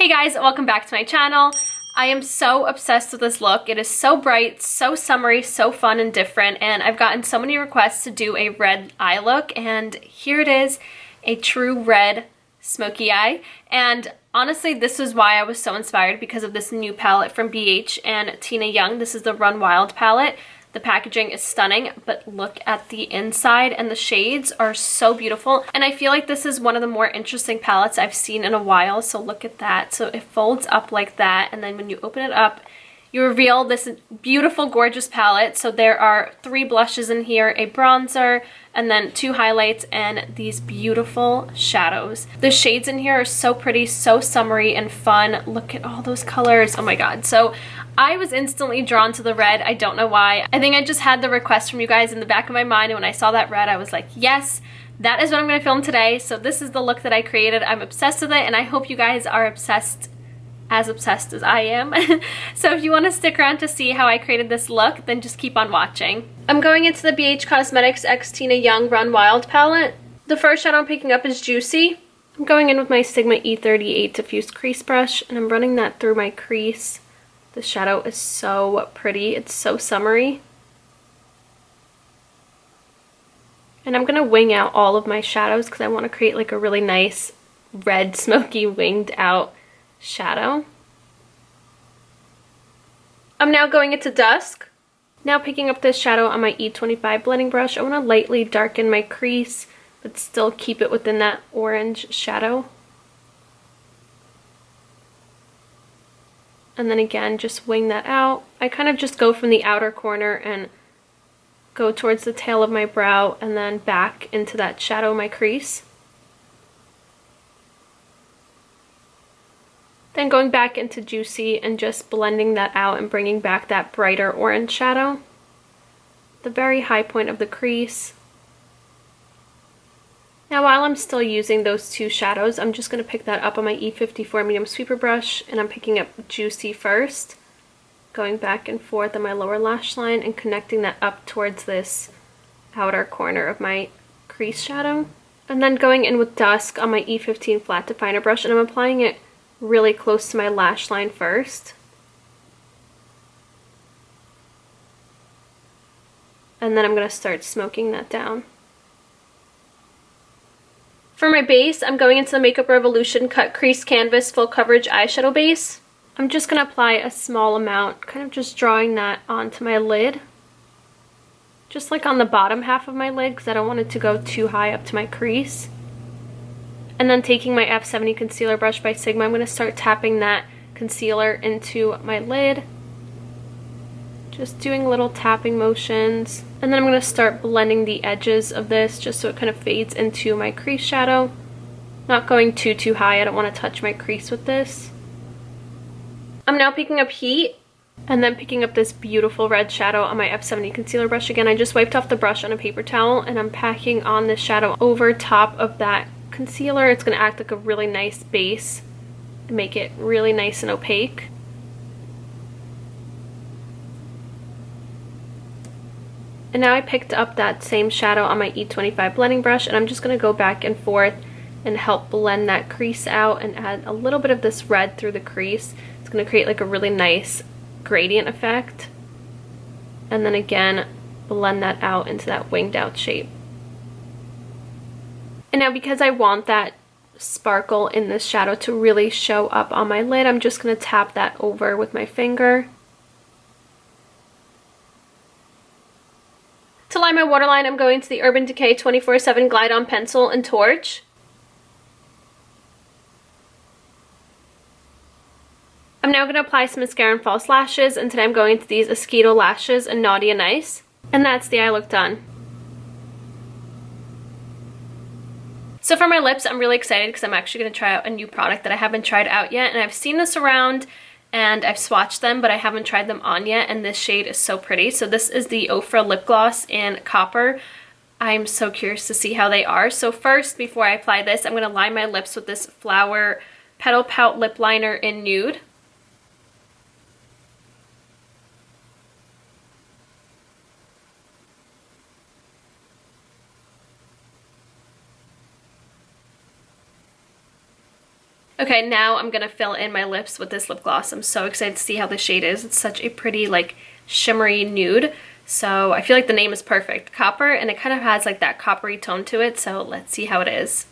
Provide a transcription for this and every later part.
Hey guys, welcome back to my channel. I am so obsessed with this look. It is so bright, so summery, so fun and different, and I've gotten so many requests to do a red eye look, and here it is, a true red smoky eye. And honestly, this is why I was so inspired, because of this new palette from BH and Tina Young. This is the Run Wild palette. The packaging is stunning, but look at the inside, and the shades are so beautiful. And I feel like this is one of the more interesting palettes I've seen in a while, so look at that. So it folds up like that, and then when you open it up, you reveal this beautiful, gorgeous palette. So there are 3 blushes in here, a bronzer, and then 2 highlights, and these beautiful shadows. The shades in here are so pretty, so summery and fun. Look at all those colors. Oh my god. So I was instantly drawn to the red. I don't know why. I think I just had the request from you guys in the back of my mind, and when I saw that red, I was like, yes, that is what I'm going to film today. So this is the look that I created. I'm obsessed with it, and I hope you guys are obsessed as I am. So if you want to stick around to see how I created this look, then just keep on watching. I'm going into the BH Cosmetics X Tina Young Run Wild palette. The first shadow I'm picking up is Juicy. I'm going in with my Sigma E38 Diffuse Crease Brush, and I'm running that through my crease. The shadow is so pretty. It's so summery. And I'm going to wing out all of my shadows because I want to create like a really nice red smoky winged out shadow. I'm now going into Dusk. Now picking up this shadow on my E25 blending brush. I want to lightly darken my crease but still keep it within that orange shadow. And then again, just wing that out. I kind of just go from the outer corner and go towards the tail of my brow and then back into that shadow of my crease. Then going back into Juicy and just blending that out and bringing back that brighter orange shadow. The very high point of the crease. Now while I'm still using those 2 shadows, I'm just going to pick that up on my E54 medium sweeper brush, and I'm picking up Juicy first, going back and forth on my lower lash line and connecting that up towards this outer corner of my crease shadow. And then going in with Dusk on my E15 flat definer brush, and I'm applying it really close to my lash line first. And then I'm going to start smoking that down. For my base, I'm going into the Makeup Revolution Cut Crease Canvas Full Coverage Eyeshadow Base. I'm just going to apply a small amount, kind of just drawing that onto my lid. Just like on the bottom half of my lid, because I don't want it to go too high up to my crease. And then taking my F70 Concealer Brush by Sigma, I'm going to start tapping that concealer into my lid. Just doing little tapping motions. And then I'm going to start blending the edges of this just so it kind of fades into my crease shadow. Not going too high, I don't want to touch my crease with this. I'm now picking up Heat and then picking up this beautiful red shadow on my F70 concealer brush. Again, I just wiped off the brush on a paper towel and I'm packing on this shadow over top of that concealer. It's going to act like a really nice base and make it really nice and opaque. And now I picked up that same shadow on my E25 blending brush, and I'm just going to go back and forth and help blend that crease out and add a little bit of this red through the crease. It's going to create like a really nice gradient effect. And then again, blend that out into that winged out shape. And now because I want that sparkle in this shadow to really show up on my lid, I'm just going to tap that over with my finger. To line my waterline, I'm going to the Urban Decay 24/7 Glide On Pencil and Torch. I'm now going to apply some mascara and false lashes, and today I'm going to these Esquito Lashes and Naughty and Nice. And that's the eye look done. So for my lips, I'm really excited because I'm actually going to try out a new product that I haven't tried out yet, and I've seen this around and I've swatched them, but I haven't tried them on yet, and this shade is so pretty. So this is the Ofra Lip Gloss in Copper. I'm so curious to see how they are. So first, before I apply this, I'm going to line my lips with this Flower Petal Pout Lip Liner in Nude. Okay, now I'm gonna fill in my lips with this lip gloss. I'm so excited to see how the shade is. It's such a pretty, like, shimmery nude. So I feel like the name is perfect. Copper, and it kind of has like that coppery tone to it. So let's see how it is.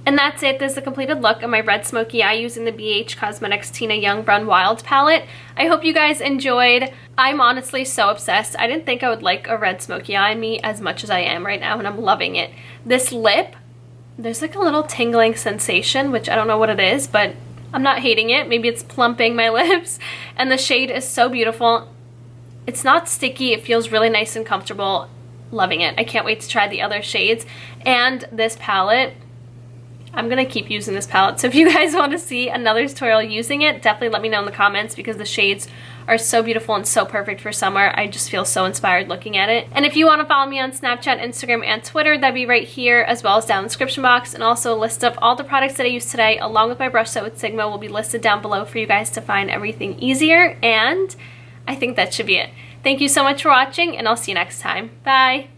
And that's it. This is the completed look of my red smoky eye using the BH Cosmetics Tina Young Brown Wild palette. I hope you guys enjoyed. I'm honestly so obsessed. I didn't think I would like a red smoky eye me as much as I am right now, and I'm loving it. This lip, there's like a little tingling sensation, which I don't know what it is, but I'm not hating it. Maybe it's plumping my lips. And the shade is so beautiful. It's not sticky. It feels really nice and comfortable. Loving it. I can't wait to try the other shades. And this palette, I'm gonna keep using this palette, so if you guys want to see another tutorial using it, definitely let me know in the comments, because the shades are so beautiful and so perfect for summer. I just feel so inspired looking at it. And if you want to follow me on Snapchat, Instagram, and Twitter, that'd be right here, as well as down in the description box. And also a list of all the products that I used today, along with my brush set with Sigma, will be listed down below for you guys to find everything easier. And I think that should be it. Thank you so much for watching, and I'll see you next time. Bye!